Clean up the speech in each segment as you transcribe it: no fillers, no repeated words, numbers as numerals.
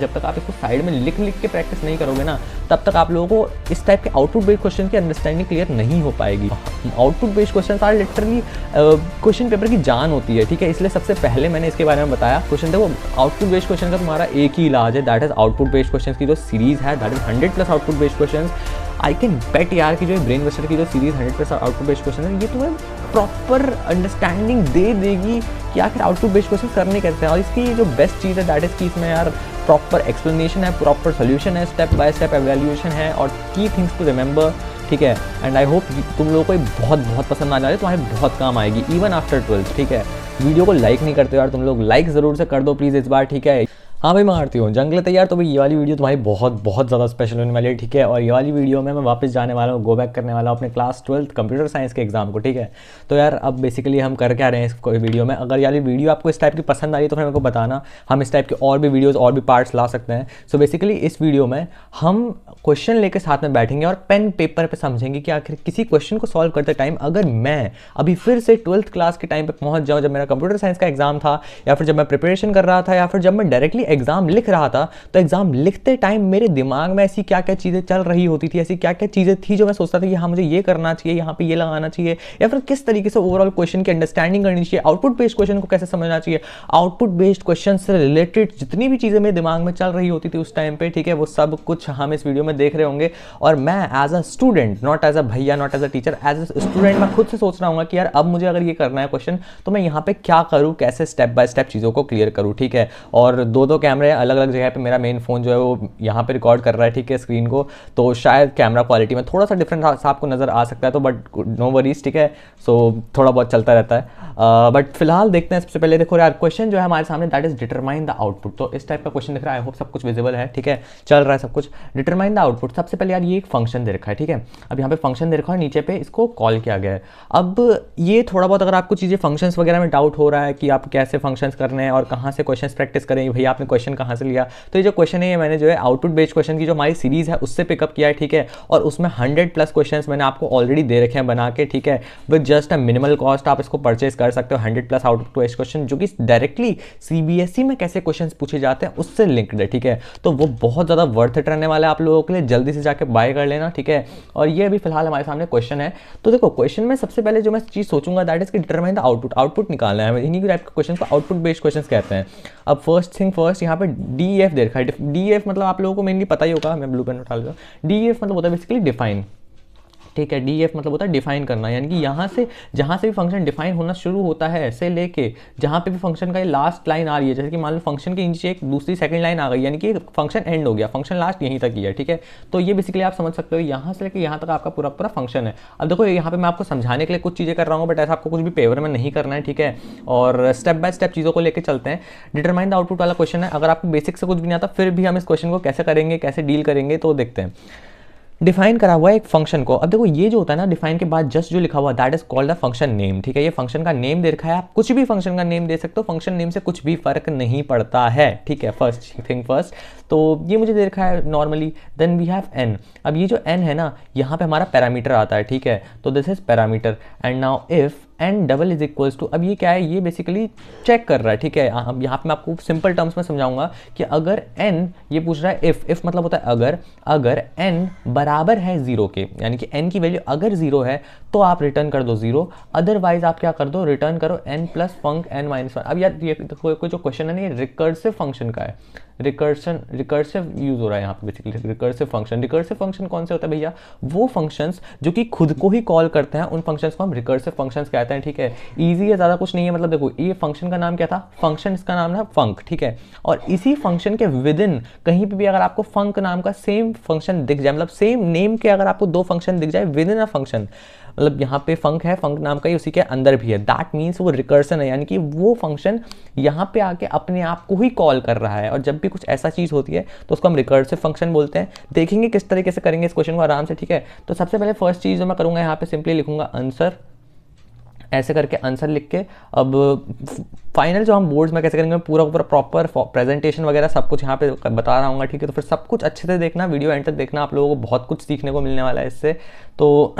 जब तक आप इसको साइड में लिख लिख के प्रैक्टिस नहीं करोगे ना, तब तक आप लोगों को इस टाइप के आउटपुट बेस्ड क्वेश्चन की अंडरस्टैंडिंग क्लियर नहीं हो पाएगी। Output based question are literally question paper की जान होती है, ठीक है। इसलिए सबसे पहले मैंने इसके बारे में बताया। क्वेश्चन देखो, आउटपुट बेस्ड क्वेश्चन का तुम्हारा एक ही इलाज है, that is output based question की जो सीरीज है, that is 100+ output based question. I can bet यार कि जो ब्रेन बस्टर की जो सीरीज 100+ आउटपुट बेस्ड क्वेश्चन है, ये तुम्हें प्रॉपर अंडरस्टैंडिंग दे देगी कि आखिर आउटपुट बेस्ड क्वेश्चन करने कैसे हैं। और इसकी जो बेस्ट चीज़ है दैट इज कि इसमें यार प्रॉपर एक्सप्लेनेशन है, प्रॉपर सोल्यूशन है, स्टेप बाय स्टेप एवेल्यूएशन है और की थिंग्स टू रिमेंबर, ठीक है। एंड आई होप तुम लोगों को बहुत पसंद आ जाए, तुम्हारे बहुत काम आएगी इवन आफ्टर 12th, ठीक है। वीडियो को लाइक नहीं करते यार तुम लोग, लाइक ज़रूर से कर दो प्लीज़ इस बार, ठीक है। हाँ भाई, मैं आती हूँ जंगल तैयार। तो भाई ये वाली वीडियो तुम्हारी बहुत ज़्यादा स्पेशल होने वाली है, ठीक है। और ये वाली वीडियो में मैं वापस जाने वाला हूँ, गो बैक करने वाला हूँ अपने क्लास 12th कंप्यूटर साइंस के एग्जाम को, ठीक है। तो यार अब बेसिकली हम कर क्या रहे हैं इस वीडियो में। अगर यार वीडियो आपको इस टाइप की पसंद आ रही है तो फिर मेरे को बताना, हम इस टाइप के और भी वीडियोज़ और भी पार्ट्स ला सकते हैं। सो बेसिकली इस वीडियो में हम क्वेश्चन लेके साथ में बैठेंगे और पेन पेपर पे समझेंगे कि आखिर किसी क्वेश्चन को सॉल्व करते टाइम अगर मैं अभी फिर से 12th क्लास के टाइम पे पहुंच जाऊं, जब मेरा कंप्यूटर साइंस का एग्जाम था, या फिर जब मैं प्रिपरेशन कर रहा था, या फिर जब मैं डायरेक्टली एग्जाम लिख रहा था, तो एग्जाम लिखते टाइम मेरे दिमाग में ऐसी क्या क्या चीजें चल रही होती थी, ऐसी क्या क्या चीजें थी जो मैं सोचता था कि हाँ मुझे ये करना चाहिए, यहाँ पे ये लगाना चाहिए, या फिर किस तरीके से ओवरऑल क्वेश्चन की अंडरस्टैंडिंग करनी चाहिए, आउटपुट बेस्ड क्वेश्चन को कैसे समझना चाहिए, आउटपुट बेस्ड क्वेश्चन से रिलेटेड जितनी भी चीजें मेरे दिमाग में चल रही होती थी उस टाइम पे, ठीक है, वो सब कुछ हम इस वीडियो में देख रहे होंगे। और मैं as a student, not as a भैया, not as a teacher, as a student मैं खुद से सोच रहा हूँ कि यार अब मुझे अगर ये करना है क्वेश्चन तो मैं यहाँ पे क्या करूँ, कैसे स्टेप बाय स्टेप चीज़ों को क्लियर करूँ, ठीक है। और दो कैमरे अलग अलग जगह पे, मेरा मेन फोन जो है वो यहाँ पे रिकॉर्ड कर रहा है, ठीक है, स्क्रीन को, तो शायद कैमरा क्वालिटी में थोड़ा सा डिफरेंस आपको नजर आ सकता है, तो बट नो वरीज, ठीक है। सो थोड़ा बहुत चलता रहता है। बट फिलहाल देखते हैं। सबसे पहले देखो यार, क्वेश्चन जो है हमारे सामने that is determine the output. तो इस टाइप का क्वेश्चन दिख रहा है, आई होप सब कुछ विजिबल है, ठीक है, चल रहा है सब कुछ। डिटरमाइन द आउटपुट, सबसे पहले यार ये एक फंक्शन दे रखा है, ठीक है। अब यहाँ पे फंक्शन दे रखा है, नीचे पे इसको कॉल किया गया है। अब ये थोड़ा बहुत अगर आपको चीज़ें फंक्शंस वगैरह में डाउट हो रहा है कि आप कैसे फंक्शंस करने हैं और कहाँ से क्वेश्चंस प्रैक्टिस करें, भैया आपने क्वेश्चन कहाँ से लिया, तो ये जो क्वेश्चन है मैंने जो है आउटपुट बेस्ड क्वेश्चन की जो हमारी सीरीज है उससे पिकअप किया है, ठीक है। और उसमें 100+ क्वेश्चंस मैंने आपको ऑलरेडी दे रखे हैं बना के, ठीक है। With just a minimal cost आप इसको परचेज कर सकते हो। 100+ आउटपुट बेस्ड क्वेश्चन जो कि डायरेक्टली सीबीएसई में कैसे क्वेश्चंस पूछे जाते हैं उससे लिंक्ड है, ठीक है। तो वो बहुत ज़्यादा वर्थ इट रहने वाला है आप लोगों के लिए, जल्दी से जाके बाय कर लेना, ठीक है। और ये अभी फिलहाल हमारे सामने क्वेश्चन है। तो देखो क्वेश्चन में सबसे पहले जो मैं चीज़ सोचूंगा दैट इज कि डिटरमाइन द आउटपुट, आउटपुट निकालना है। इन्हीं टाइप के क्वेश्चन को आउटपुट बेस्ड क्वेश्चन कहते हैं। अब फर्स्ट थिंग फर्स्ट, यहाँ पे DEF दे रखा है। DEF मतलब आप लोगों को मेनली पता ही होगा, मैं ब्लू पेन उठा लेता हूँ। DEF मतलब होता है बेसिकली डिफाइन, ठीक है। DEF मतलब होता है डिफाइन करना, यानी कि यहाँ से जहाँ से भी फंक्शन डिफाइन होना शुरू होता है से लेके जहाँ पे भी फंक्शन का लास्ट लाइन आ रही है, जैसे कि मान लो फंक्शन के नीचे एक दूसरी सेकंड लाइन आ गई, यानी कि फंक्शन एंड हो गया, फंक्शन लास्ट यहीं तक ही है, ठीक है। तो ये बेसिकली आप समझ सकते हो यहाँ से लेके यहाँ तक आपका पूरा पूरा फंक्शन है। अब देखो यहाँ पे मैं आपको समझाने के लिए कुछ चीज़ें कर रहा हूँ, बट ऐसा आपको कुछ भी पेपर में नहीं करना है, ठीक है। और स्टेप बाय स्टेप चीज़ों को लेकर चलते हैं। डिटरमाइन द आउटपुट वाला क्वेश्चन है, अगर आपको बेसिक से कुछ भी नहीं आता फिर भी हम इस क्वेश्चन को कैसे करेंगे, कैसे डील करेंगे, तो देखते हैं। डिफाइन करा हुआ है एक फंक्शन को। अब देखो ये जो होता है ना, डिफाइन के बाद जस्ट जो लिखा हुआ that is called the function name, ठीक है। ये फंक्शन का नेम दे रखा है, आप कुछ भी फंक्शन का नेम दे सकते हो, फंक्शन नेम से कुछ भी फर्क नहीं पड़ता है, ठीक है। फर्स्ट थिंग फर्स्ट, तो ये मुझे दे रखा है normally. Then we have n। अब ये जो n है ना, यहाँ पे हमारा पैरामीटर आता है, ठीक है। तो this is parameter and now if n double is equals to, अब ये क्या है, ये बेसिकली चेक कर रहा है, ठीक है। अब यहाँ पे मैं आपको सिंपल टर्म्स में समझाऊंगा कि अगर n, ये पूछ रहा है इफ मतलब होता है अगर n बराबर है 0 के, यानी कि n की वैल्यू अगर 0 है तो आप रिटर्न कर दो 0, अदरवाइज आप क्या कर दो, रिटर्न करो n प्लस फंक n माइनस 1। अब यार ये कोई जो क्वेश्चन है ना, ये रिकर्सिव फंक्शन का है, रिकर्सिव यूज हो रहा है यहाँ पे बेसिकली। रिकर्सिव फंक्शन कौन से होता है भैया, वो फंक्शंस जो कि खुद को ही कॉल करते हैं, उन फंक्शंस को हम रिकर्सिव फंक्शंस कहते हैं, ठीक है। इजी है, ज़्यादा कुछ नहीं है। मतलब देखो ये फंक्शन का नाम क्या था, फंक्शन, इसका नाम है फंक, ठीक है। और इसी फंक्शन के विद इन कहीं पे भी अगर आपको फंक नाम का सेम फंक्शन दिख जाए, मतलब सेम नेम के अगर आपको दो फंक्शन दिख जाए विद इन अ फंक्शन, मतलब यहाँ पे फंक है, फंक नाम का ही उसी के अंदर भी है, दैट मीन्स वो रिकर्सन है, यानी कि वो फंक्शन यहाँ पे आके अपने आप को ही कॉल कर रहा है। और जब भी कुछ ऐसा चीज़ होती है तो उसको हम रिकर्सिव फंक्शन बोलते हैं। देखेंगे किस तरीके से करेंगे इस क्वेश्चन को आराम से, ठीक है। तो सबसे पहले फर्स्ट चीज़ जो मैं करूँगा, यहाँ पे सिंपली लिखूंगा आंसर, ऐसे करके आंसर लिख के। अब फाइनल जो हम बोर्ड्स में कैसे करेंगे, पूरा प्रॉपर प्रेजेंटेशन वगैरह सब कुछ यहाँ पे बता रहा हूँ, ठीक है। तो फिर सब कुछ अच्छे से देखना, वीडियो एंड तक देखना, आप लोगों को बहुत कुछ सीखने को मिलने वाला है इससे। तो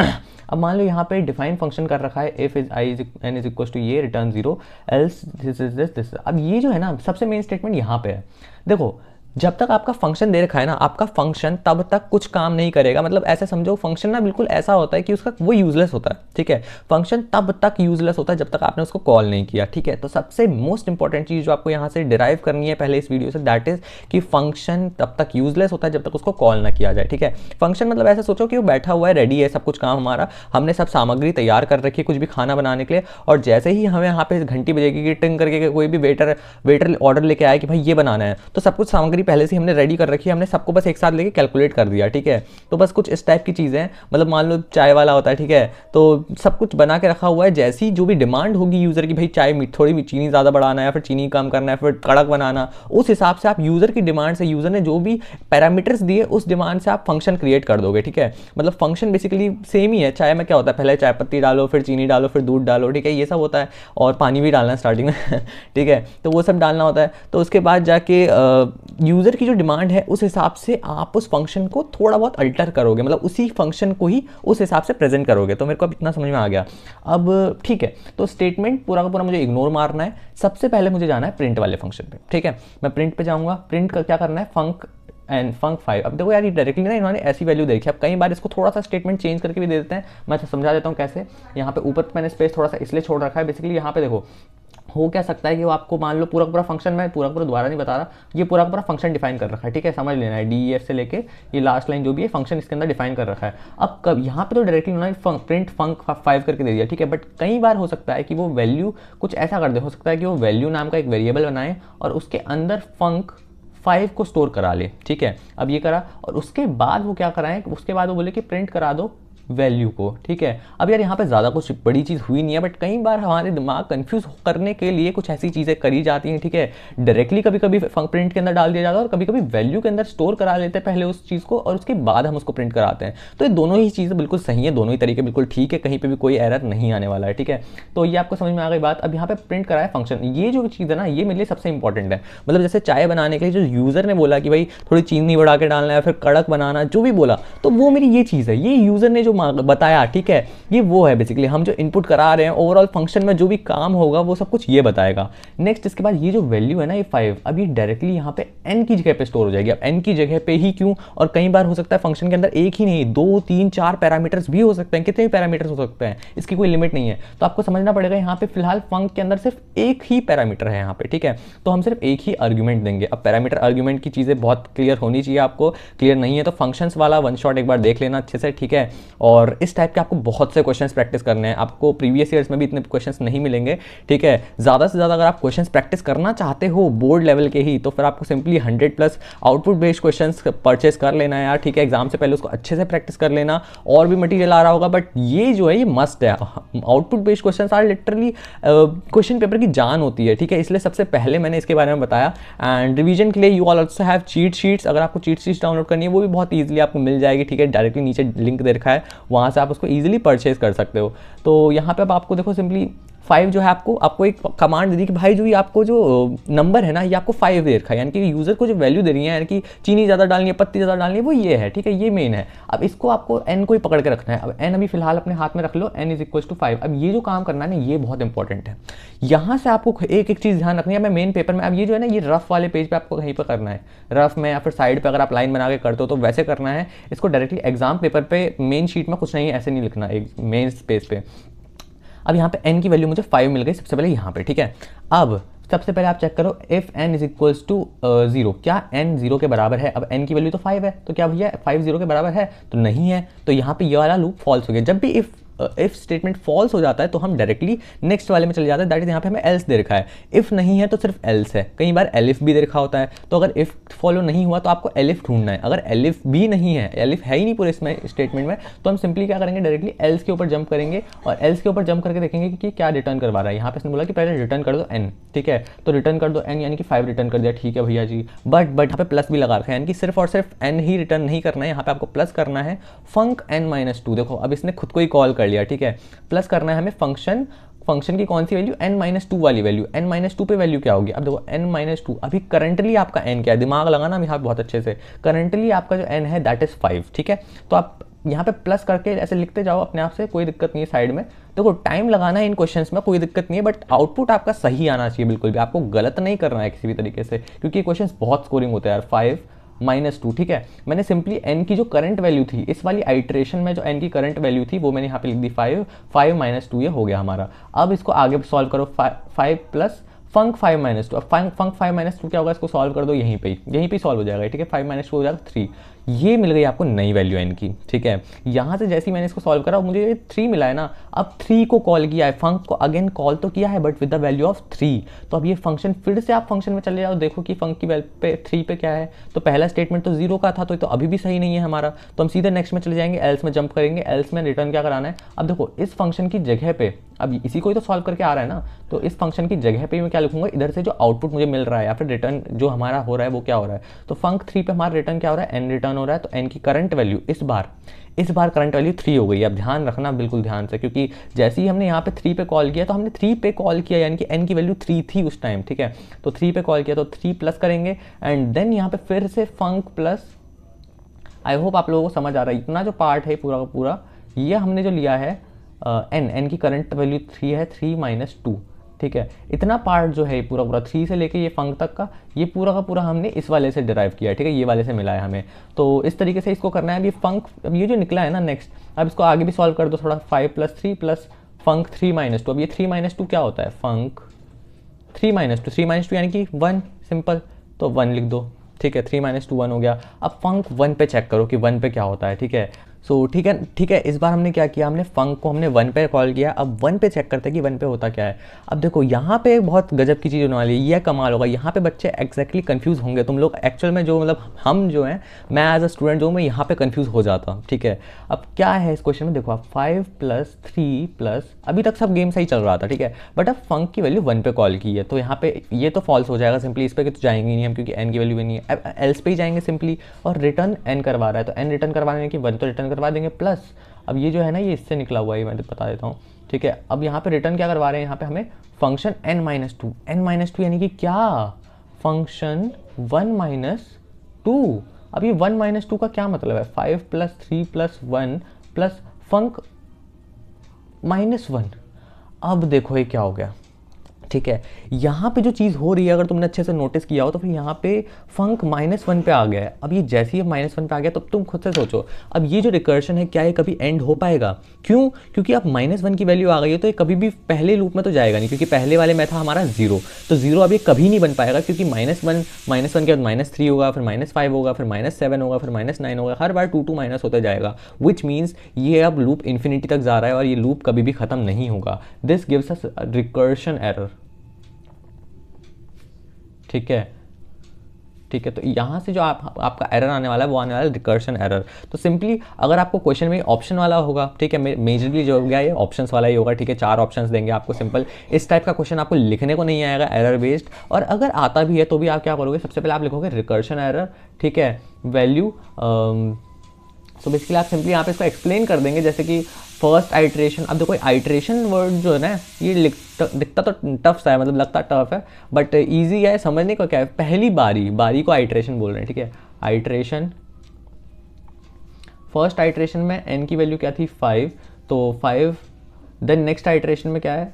अब मान लो यहाँ पे डिफाइन फंक्शन कर रखा है, if i n is equal to ये return 0 else this is this. अब ये जो है ना, सबसे मेन स्टेटमेंट यहाँ पे है। देखो जब तक आपका फंक्शन दे रखा है ना, आपका फंक्शन तब तक कुछ काम नहीं करेगा। मतलब ऐसे समझो, फंक्शन ना बिल्कुल ऐसा होता है कि उसका वो यूजलेस होता है, ठीक है। फंक्शन तब तक यूजलेस होता है जब तक आपने उसको कॉल नहीं किया, ठीक है। तो सबसे मोस्ट इंपॉर्टेंट चीज़ जो आपको यहाँ से डिराइव करनी है पहले इस वीडियो से, दैट इज कि फंक्शन तब तक यूजलेस होता है जब तक उसको कॉल ना किया जाए, ठीक है। फंक्शन मतलब ऐसे सोचो कि वो बैठा हुआ है, रेडी है सब कुछ काम हमारा, हमने सब सामग्री तैयार कर रखी है कुछ भी खाना बनाने के लिए, और जैसे ही हमें यहाँ पे घंटी बजेगी कि टिंग करके कोई भी वेटर ऑर्डर लेके आए कि भाई ये बनाना है, तो सब कुछ सामग्री पहले से हमने रेडी कर रखी है, हमने सबको बस एक साथ लेके कैलकुलेट कर दिया, ठीक है। तो बस कुछ इस टाइप की चीज़ें, मतलब मान लो चाय वाला होता है, ठीक है, तो सब कुछ बना के रखा हुआ है। जैसी जो भी डिमांड होगी यूज़र की, भाई चाय थोड़ी भी चीनी ज़्यादा बढ़ाना है या फिर चीनी कम करना है, फिर कड़क बनाना, उस हिसाब से आप यूज़र की डिमांड से, यूज़र ने जो भी पैरामीटर्स दिए उस डिमांड से आप फंक्शन क्रिएट कर दोगे, ठीक है। मतलब फंक्शन बेसिकली सेम ही है। चाय में क्या होता है, पहले चाय पत्ती डालो, फिर चीनी डालो, फिर दूध डालो, ठीक है, ये सब होता है, और पानी भी डालना है स्टार्टिंग में ठीक है, तो वो सब डालना होता है। तो उसके बाद जाके यूज़र की जो डिमांड है उस हिसाब से आप उस फंक्शन को थोड़ा बहुत अल्टर करोगे, मतलब उसी फंक्शन को ही उस हिसाब से प्रेजेंट करोगे। तो मेरे को अब इतना समझ में आ गया। अब ठीक है, तो स्टेटमेंट पूरा का पूरा मुझे इग्नोर मारना है। सबसे पहले मुझे जाना है प्रिंट वाले फंक्शन पे, ठीक है। मैं प्रिंट पे जाऊंगा। प्रिंट का क्या करना है, फंक एंड फंक 5। अब देखो यार, ये डायरेक्टली ना इन्होंने ऐसी वैल्यू दे रखी है। अब कई बार इसको थोड़ा सा स्टेटमेंट चेंज करके भी दे देते हैं, मैं समझा देता हूँ कैसे। यहाँ पे ऊपर मैंने स्पेस थोड़ा सा इसलिए छोड़ रखा है, बेसिकली यहाँ पे देखो हो क्या सकता है कि वो आपको मान लो पूरा पूरा फंक्शन, मैं पूरा पूरा दोबारा नहीं बता रहा, ये पूरा पूरा फंक्शन डिफाइन कर रखा है, ठीक है, समझ लेना है। DEF से लेके ये लास्ट लाइन जो भी है फंक्शन इसके अंदर डिफाइन कर रखा है। अब कब यहाँ पे तो डायरेक्टली उन्होंने प्रिंट फंक 5 करके दे दिया, ठीक है, बट कई बार हो सकता है कि वो वैल्यू कुछ ऐसा कर दे, हो सकता है कि वो वैल्यू नाम का एक वेरिएबल बनाए और उसके अंदर फंक 5 को स्टोर करा ले, ठीक है। अब ये करा और उसके बाद वो क्या कराएं, उसके बाद वो बोले कि प्रिंट करा दो वैल्यू को, ठीक है। अब यार यहाँ पे ज़्यादा कुछ बड़ी चीज़ हुई नहीं है, बट कई बार हमारे दिमाग कंफ्यूज करने के लिए कुछ ऐसी चीज़ें करी जाती हैं, ठीक है। डायरेक्टली कभी कभी प्रिंट के अंदर डाल दिया जाता है और कभी कभी वैल्यू के अंदर स्टोर करा लेते हैं पहले उस चीज़ को, और उसके बाद हम उसको प्रिंट कराते हैं। तो ये दोनों ही चीज़ें बिल्कुल सही है, दोनों ही तरीके बिल्कुल ठीक है, कहीं पर भी कोई एरर नहीं आने वाला है, ठीक है। तो ये आपको समझ में आ गई बात। अब यहाँ पे प्रिंट कराया फंक्शन, ये जो चीज़ है ना, ये मेरे लिए सबसे इंपॉर्टेंट है। मतलब जैसे चाय बनाने के लिए जो यूज़र ने बोला कि भाई थोड़ी चीनी बढ़ा के डालना है, फिर कड़क बनाना, जो भी बोला, तो वो मेरी ये चीज़ है, ये यूज़र ने जो बताया, ठीक है, ये वो है बेसिकली हम जो इनपुट करा रहे हैं। ओवरऑल फंक्शन में जो भी काम होगा वो सब कुछ ये बताएगा। नेक्स्ट इसके बाद ये जो वैल्यू है ना, ये 5, अब ये डायरेक्टली यहाँ पे n की जगह पे स्टोर हो जाएगी। अब n की जगह पे ही क्यों, और कई बार हो सकता है फंक्शन के अंदर एक ही नहीं 2 3 4 पैरामीटर्स भी हो सकते हैं, कितने भी पैरामीटर्स हो सकते हैं, इसकी कोई लिमिट नहीं है। तो आपको समझना पड़ेगा यहाँ पे फिलहाल फंक के अंदर सिर्फ एक ही पैरामीटर है यहाँ पे, ठीक है। तो हम सिर्फ एक ही आर्ग्यूमेंट देंगे। अब पैरामीटर आर्ग्यूमेंट की चीज़ें बहुत क्लियर होनी चाहिए, आपको क्लियर नहीं है तो फंक्शंस वाला वन शॉट एक बार देख लेना अच्छे से, ठीक है। और इस टाइप के आपको बहुत से क्वेश्चंस प्रैक्टिस करने हैं। आपको प्रीवियस ईयर्स में भी इतने क्वेश्चंस नहीं मिलेंगे, ठीक है। ज़्यादा से ज़्यादा अगर आप क्वेश्चंस प्रैक्टिस करना चाहते हो बोर्ड लेवल के ही, तो फिर आपको simply 100+ output based questions purchase कर लेना है यार, ठीक है। एग्जाम से पहले उसको अच्छे से प्रैक्टिस कर लेना। और भी मटीरियल आ रहा होगा, बट ये जो है ये मस्ट है। Output based questions are literally question paper की जान होती है, ठीक है। इसलिए सबसे पहले मैंने इसके बारे में बताया। एंड रिवीजन के लिए you all also have cheat sheets. अगर आपको चीट शीट्स डाउनलोड करनी है वो भी बहुत ईजिली आपको मिल जाएगी, ठीक है। डायरेक्टली नीचे लिंक दे रखा है, वहाँ से आप उसको ईजिली परचेज कर सकते हो। तो यहाँ पे अब आपको देखो सिंपली 5 जो है, आपको एक कमांड दे दी कि भाई जो ये आपको जो नंबर है ना, ये आपको 5 दे रखा है, यानी कि यूज़र को जो वैल्यू दे रही है, यानी कि चीनी ज़्यादा डालनी है, पत्ती ज़्यादा डालनी है, वो ये है, ठीक है, ये मेन है। अब इसको आपको n को ही पकड़ के रखना है। अब n अभी फिलहाल अपने हाथ में रख लो, n = 5। अब ये जो काम करना है ना, ये बहुत इंपॉर्टेंट है। यहाँ से आपको एक एक चीज़ ध्यान रखनी है। मैं मेन पेपर में, अब ये जो है ना, ये रफ वाले पेज पर आपको कहीं पर करना है, रफ में या फिर साइड पर अगर आप लाइन बना के करते हो तो वैसे करना है। इसको डायरेक्टली एग्जाम पेपर पर मेन शीट में कुछ नहीं ऐसे नहीं लिखना, एक मेन पेज पे। अब यहाँ पे n की वैल्यू मुझे 5 मिल गई सबसे पहले यहाँ पे, ठीक है। अब सबसे पहले आप चेक करो इफ n = 0, क्या n 0 के बराबर है। अब n की वैल्यू तो 5 है, तो क्या भैया 5 0 के बराबर है, तो नहीं है। तो यहाँ पे ये वाला लूप फॉल्स हो गया। जब भी इफ स्टेटमेंट फॉल्स हो जाता है तो हम डायरेक्टली नेक्स्ट वाले में चले जाते हैं, दैट इज यहाँ पे हमें एल्स दे रखा है। इफ नहीं है तो सिर्फ एल्स है। कई बार एलिफ भी दे रखा होता है, तो अगर इफ फॉलो नहीं हुआ तो आपको एलिफ ढूंढना है। अगर एलिफ भी नहीं है, एलिफ है ही नहीं पूरे इसमें स्टेटमेंट में, तो हम सिंपली क्या करेंगे, डायरेक्टली एल्स के ऊपर जंप करेंगे और एल्स के ऊपर जंप करके देखेंगे कि क्या रिटर्न करवा रहा है। यहाँ पे इसने बोला कि पहले रिटर्न कर दो n, ठीक है, तो रिटर्न कर दो n, यानी कि 5 रिटर्न कर दिया, ठीक है भैया जी। बट यहाँ पे प्लस भी लगा रखा है, यानी कि सिर्फ और सिर्फ n ही रिटर्न नहीं करना है, यहाँ पे आपको प्लस करना है फंक n-2। देखो अब इसने खुद को ही कॉल कर लिया, ठीक है। प्लस करना है हमें फंक्शन की कौन सी वैल्यू, n-2 वाली वैल्यू। n-2 पे वैल्यू क्या होगी, अब देखो n-2 अभी करंटली आपका n क्या है, दिमाग लगाना यहाँ बहुत अच्छे से। करंटली आपका जो n है दैट इज 5, ठीक है। तो आप यहाँ पे प्लस करके ऐसे लिखते जाओ अपने आप से, कोई दिक्कत नहीं है साइड में। देखो टाइम लगाना है इन क्वेश्चंस में, कोई दिक्कत नहीं है, बट आउटपुट आपका सही आना चाहिए, बिल्कुल भी आपको गलत नहीं करना है किसी भी तरीके से, क्योंकि ये क्वेश्चंस बहुत स्कोरिंग होते हैं यार। 5 - 2, ठीक है। मैंने सिंपली n की जो करंट वैल्यू थी इस वाली आइट्रेशन में, जो n की करंट वैल्यू थी वो मैंने यहाँ पे लिख दी 5 - 2 ये हो गया हमारा। अब इसको आगे सॉल्व करो, 5 प्लस फंक 5 - 2। अब फंक 5 - 2 क्या होगा, इसको सॉल्व कर दो यहीं पे सॉल्व हो जाएगा, ठीक है। 5 - 2 हो जाएगा 3। ये मिल गई आपको नई वैल्यू n की, ठीक है। यहाँ से जैसे ही मैंने इसको सॉल्व करा मुझे ये 3 मिला है ना। अब 3 को कॉल किया है, फंक को अगेन कॉल तो किया है but with the value of 3। तो अब ये फंक्शन, फिर से आप फंक्शन में चले जाओ, देखो कि फंक की वैल्यू पे 3 पे क्या है। तो पहला स्टेटमेंट तो 0 का था, तो अभी भी सही नहीं है हमारा, तो हम सीधे नेक्स्ट में चले जाएंगे, एल्स में जंप करेंगे। एल्स में रिटर्न क्या कराना है, अब देखो इस फंक्शन की जगह पे, अब इसी को ही तो सॉल्व करके आ रहा है ना, तो इस फंक्शन की जगह पे मैं क्या लिखूंगा, इधर से जो आउटपुट मुझे मिल रहा है या फिर रिटर्न जो हमारा हो रहा है वो क्या हो रहा है। तो फंक 3 पे हमारा रिटर्न क्या हो रहा है, n रिटर्न हो रहा है। तो n की करंट वैल्यू इस बार करंट वैल्यू 3 हो गई। अब ध्यान रखना बिल्कुल ध्यान से, क्योंकि जैसे ही हमने यहाँ पे 3 पे कॉल किया तो हमने 3 पे कॉल किया, यानी कि n की वैल्यू 3 थी उस टाइम, ठीक है। तो 3 पे कॉल किया तो 3 प्लस करेंगे एंड देन यहाँ पे फिर से फंक प्लस। आई होप आप लोगों को समझ आ रहा है, इतना जो पार्ट है पूरा का पूरा ये हमने जो लिया है n की करंट वैल्यू 3 है, 3 - 2, ठीक है। इतना पार्ट जो है पूरा 3 से लेके ये फंक तक का, ये पूरा का पूरा हमने इस वाले से डिराइव किया है, ठीक है। ये वाले से मिला है हमें, तो इस तरीके से इसको करना है। अब ये फंक, अब ये जो निकला है ना नेक्स्ट, अब इसको आगे भी सॉल्व कर दो थोड़ा। 5 + 3 प्लस फंक 3 - 2। अब ये 3 - 2 क्या होता है, फंक 3 - 2 यानी कि 1, सिंपल, तो 1 लिख दो, ठीक है। 3 - 2 1 हो गया। अब फंक 1 पे चेक करो कि 1 पे क्या होता है, ठीक है। सो ठीक है। इस बार हमने क्या किया, हमने फंक को हमने 1 पे कॉल किया। अब 1 पे चेक करते हैं कि 1 पे होता क्या है। अब देखो यहाँ पे बहुत गजब की चीज़ होने वाली है, ये कमाल होगा। यहाँ पे बच्चे एक्जैक्टली कंफ्यूज होंगे, तुम लोग एक्चुअल में जो मतलब हम जो हैं, मैं एज अ स्टूडेंट जो मैं यहाँ पे कंफ्यूज हो जाता हूँ, ठीक है। अब क्या है इस क्वेश्चन में, देखो आप 5 + 3 प्लस, अभी तक सब गेम सही चल रहा था, ठीक है। बट अब फंक की वैल्यू 1 पे कॉल की है, तो यहाँ पे ये तो फॉल्स हो जाएगा सिंपली, इस पर तो जाएंगे नहीं हम, क्योंकि n की वैल्यू भी नहीं है। अब एल्स पे ही जाएंगे सिंपली, और रिटर्न n करवा रहा है, तो n रिटर्न करवाने की 1 तो रिटर्न करवा देंगे प्लस। अब ये जो है ना ये इससे निकला हुआ है, मैं बता देता हूँ, ठीक है। अब यहाँ पे रिटर्न क्या करवा रहे हैं, यहाँ पे हमें फंक्शन n - 2, यानी कि क्या, फंक्शन 1 - 2। अब ये 1 - 2 का क्या मतलब है, 5 + 3 + 1 प्लस फंक -1। अब देखो ये क्या हो गया, ठीक है। यहाँ पे जो चीज़ हो रही है, अगर तुमने अच्छे से नोटिस किया हो तो फिर यहाँ पे फंक -1 पे आ गया है। अब ये जैसे ही -1 पे आ गया, तब तुम खुद से सोचो, अब ये जो रिकर्शन है क्या ये कभी एंड हो पाएगा, क्यों, क्योंकि अब -1 की वैल्यू आ गई है, तो ये कभी भी पहले लूप में तो जाएगा नहीं, क्योंकि पहले वाले में था हमारा 0, तो 0 अब ये कभी नहीं बन पाएगा, क्योंकि -1 के बाद -3 होगा, फिर -5 होगा, फिर -7 होगा, फिर -9 होगा, हर बार 2 माइनस होते जाएगा, विच मीन्स ये अब लूप इन्फिनिटी तक जा रहा है और ये लूप कभी भी खत्म नहीं होगा। This gives us recursion error, ठीक है। तो यहाँ से जो आपका एरर आने वाला है वो आने वाला है रिकर्शन एरर। तो सिंपली अगर आपको क्वेश्चन में ऑप्शन वाला होगा, ठीक है, मेजरली जो हो गया ये ऑप्शंस वाला ही होगा, ठीक है। 4 ऑप्शंस देंगे आपको, सिंपल इस टाइप का क्वेश्चन आपको लिखने को नहीं आएगा एरर बेस्ड। और अगर आता भी है तो भी आप क्या करोगे, सबसे पहले आप लिखोगे रिकर्शन एरर, ठीक है, वैल्यू। सो बेसिकली आप सिंपली यहाँ पे इसको एक्सप्लेन कर देंगे, जैसे कि फर्स्ट आइट्रेशन। अब देखो आइट्रेशन वर्ड जो है ना, ये दिखता तो टफ सा है, मतलब लगता टफ है बट इजी है समझने को। क्या है, पहली बारी को आइट्रेशन बोल रहे हैं, ठीक है। आइट्रेशन, फर्स्ट आइट्रेशन में n की वैल्यू क्या थी 5, तो 5। देन नेक्स्ट आइट्रेशन में क्या है,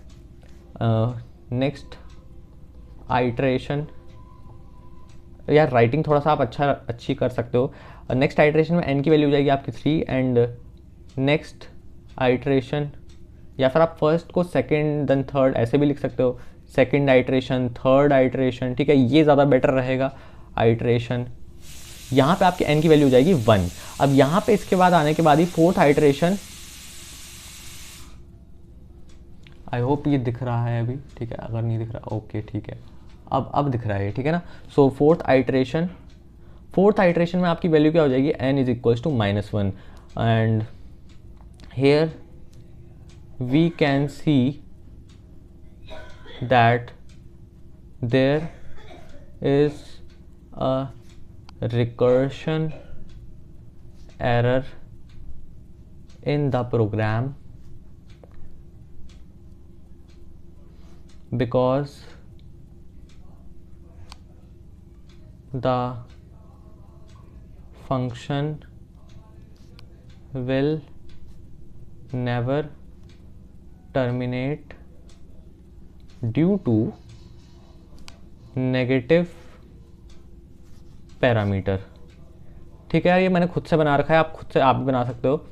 नेक्स्ट आइट्रेशन, यार राइटिंग थोड़ा सा आप अच्छी कर सकते हो। नेक्स्ट आइट्रेशन में n की वैल्यू हो जाएगी आपकी 3 एंड नेक्स्ट आइट्रेशन, या फिर आप फर्स्ट को सेकंड देन थर्ड ऐसे भी लिख सकते हो, सेकंड आइट्रेशन, थर्ड आइट्रेशन, ठीक है, ये ज़्यादा बेटर रहेगा। आइट्रेशन, यहाँ पे आपकी n की वैल्यू हो जाएगी 1। अब यहाँ पे इसके बाद आने के बाद ही फोर्थ आइट्रेशन, आई होप ये दिख रहा है अभी, ठीक है, अगर नहीं दिख रहा ओके, ठीक है, अब दिख रहा है, ठीक है ना। सो फोर्थ आइट्रेशन में आपकी वैल्यू क्या हो जाएगी, n = -1 and here we can see that there is a recursion error in the program because the function will never terminate due to negative parameter. ठीक है यार, ये मैंने खुद से बना रखा है, आप भी बना सकते हो।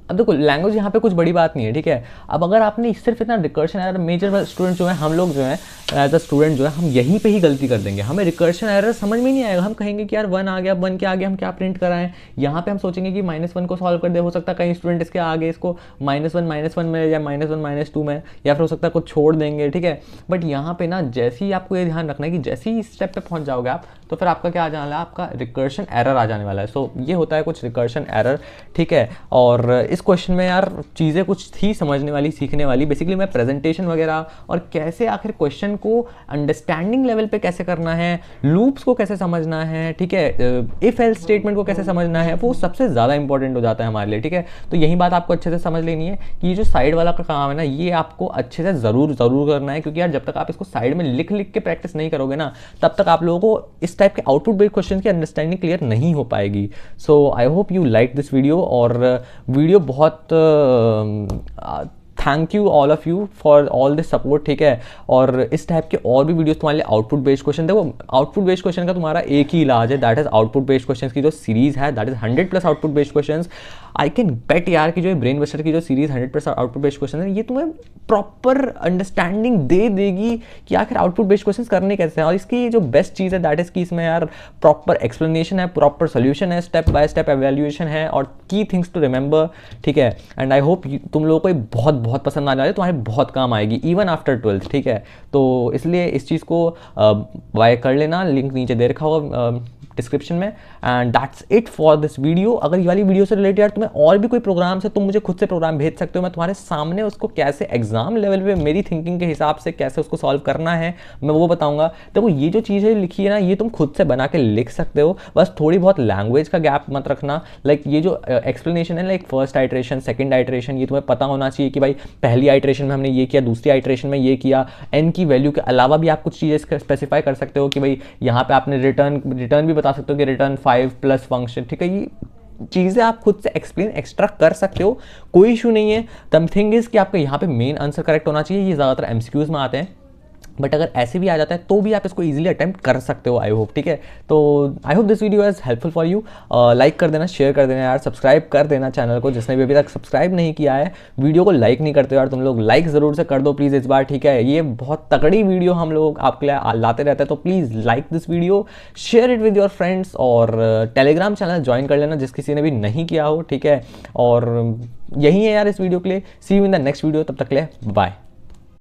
अब देखो लैंग्वेज यहाँ पे कुछ बड़ी बात नहीं है, ठीक है। अब अगर आपने सिर्फ इतना रिकर्शन एरर, मेजर स्टूडेंट जो है, हम लोग जो है एज अ स्टूडेंट जो है, हम यहीं पे ही गलती कर देंगे। हमें रिकर्शन एरर समझ में नहीं आएगा। हम कहेंगे कि यार 1 आ गया, 1 के आगे हम क्या प्रिंट कराएं। यहाँ पे हम सोचेंगे कि -1 को सॉल्व कर दे। हो सकता है कई स्टूडेंट इसके आगे इसको -1 में या -1 -2 में, या फिर हो सकता है कुछ छोड़ देंगे, ठीक है। बट यहाँ पे ना जैसे ही आपको ये ध्यान रखना है कि जैसे ही इस स्टेप पे पहुँच जाओगे आप, तो फिर आपका क्या आ जाने वाला है, आपका रिकर्शन एरर आ जाने वाला है। सो ये होता है कुछ रिकर्शन एरर, ठीक है। और इस क्वेश्चन में यार चीज़ें कुछ थी समझने वाली, सीखने वाली। बेसिकली मैं प्रेजेंटेशन वगैरह और कैसे आखिर क्वेश्चन को अंडरस्टैंडिंग लेवल पे कैसे करना है, लूप्स को कैसे समझना है, ठीक है, इफ एल्स स्टेटमेंट को कैसे समझना है, वो सबसे ज़्यादा इंपॉर्टेंट हो जाता है हमारे लिए, ठीक है। तो यही बात आपको अच्छे से समझ लेनी है कि ये जो साइड वाला का काम है ना, ये आपको अच्छे से ज़रूर करना है। क्योंकि यार जब तक आप इसको साइड में लिख के प्रैक्टिस नहीं करोगे ना, तब तक आप लोगों को इस टाइप के आउटपुट बेस्ड क्वेश्चन की अंडरस्टैंडिंग क्लियर नहीं हो पाएगी। So I hope you like this video. और वीडियो बहुत thank you all of you for all this support, ठीक है। और इस टाइप के और भी वीडियोस तुम्हारे लिए आउटपुट बेस्ड क्वेश्चन, देखो आउटपुट बेस्ड क्वेश्चन का तुम्हारा एक ही इलाज है, that is output based question की जो सीरीज है, that is 100+ output based question. I can bet यार कि जो ब्रेन बस्टर की जो सीरीज 100+ आउटपुट बेस्ड क्वेश्चन है, ये तुम्हें प्रॉपर अंडरस्टैंडिंग दे देगी कि आखिर आउटपुट बेस्ड क्वेश्चन करने कैसे हैं। और इसकी जो बेस्ट चीज़ है दैट इज कि इसमें यार प्रॉपर एक्सप्लेनेशन है, प्रॉपर सोल्यूशन है, स्टेप बाय स्टेप एवेल्यूएशन है और की थिंग्स टू रिमेंबर, ठीक है। एंड आई होप तुम लोगों को बहुत बहुत पसंद आने वाली, तुम्हारे बहुत काम आएगी इवन आफ्टर 12th, ठीक है। तो इसलिए इस चीज़ को बाय कर लेना, लिंक नीचे दे रखा होगा डिस्क्रिप्शन में। And that's it for this video. अगर ये वाली वीडियो से रिलेटेड यार तुम्हें और भी कोई प्रोग्राम से, तुम मुझे खुद से प्रोग्राम भेज सकते हो। मैं तुम्हारे सामने उसको कैसे एग्जाम लेवल पे मेरी थिंकिंग के हिसाब से कैसे उसको सॉल्व करना है मैं वो बताऊंगा। देखो ये जो चीज़ें लिखी है ना, ये तुम खुद से बना के लिख सकते हो, बस थोड़ी बहुत लैंग्वेज का गैप मत रखना। लाइक ये जो एक्सप्लेनेशन है, like first iteration, second iteration, ये तुम्हें पता होना चाहिए कि भाई पहली आइट्रेशन में हमने ये किया, दूसरी आइट्रेशन में ये किया। एन की वैल्यू के अलावा भी आप कुछ चीज़ें स्पेसिफाई कर सकते हो कि भाई यहाँ पे आपने रिटर्न भी बता सकते हो कि रिटर्न 5+ फंक्शन, ठीक है। ये चीज़ें आप खुद से एक्सप्लेन एक्स्ट्रा कर सकते हो, कोई इशू नहीं है। द थिंग इज कि आपका यहाँ पे मेन आंसर करेक्ट होना चाहिए। ये ज़्यादातर एमसीक्यूज में आते हैं, बट अगर ऐसे भी आ जाता है तो भी आप इसको इजीली अटेम्प्ट कर सकते हो, आई होप, ठीक है। तो I hope this video is helpful for you. Like कर देना, शेयर कर देना यार, सब्सक्राइब कर देना चैनल को, जिसने भी अभी तक सब्सक्राइब नहीं किया है। वीडियो को लाइक नहीं करते हो यार तुम लोग, लाइक ज़रूर से कर दो प्लीज़ इस बार, ठीक है। ये बहुत तगड़ी वीडियो हम लोग आपके लिए लाते रहते हैं, तो please like this video, share it with your friends, और टेलीग्राम चैनल ज्वाइन कर लेना जिस किसी ने भी नहीं किया हो, ठीक है। और यही है यार इस वीडियो के लिए। See you in the next video, तब तक के लिए बाय।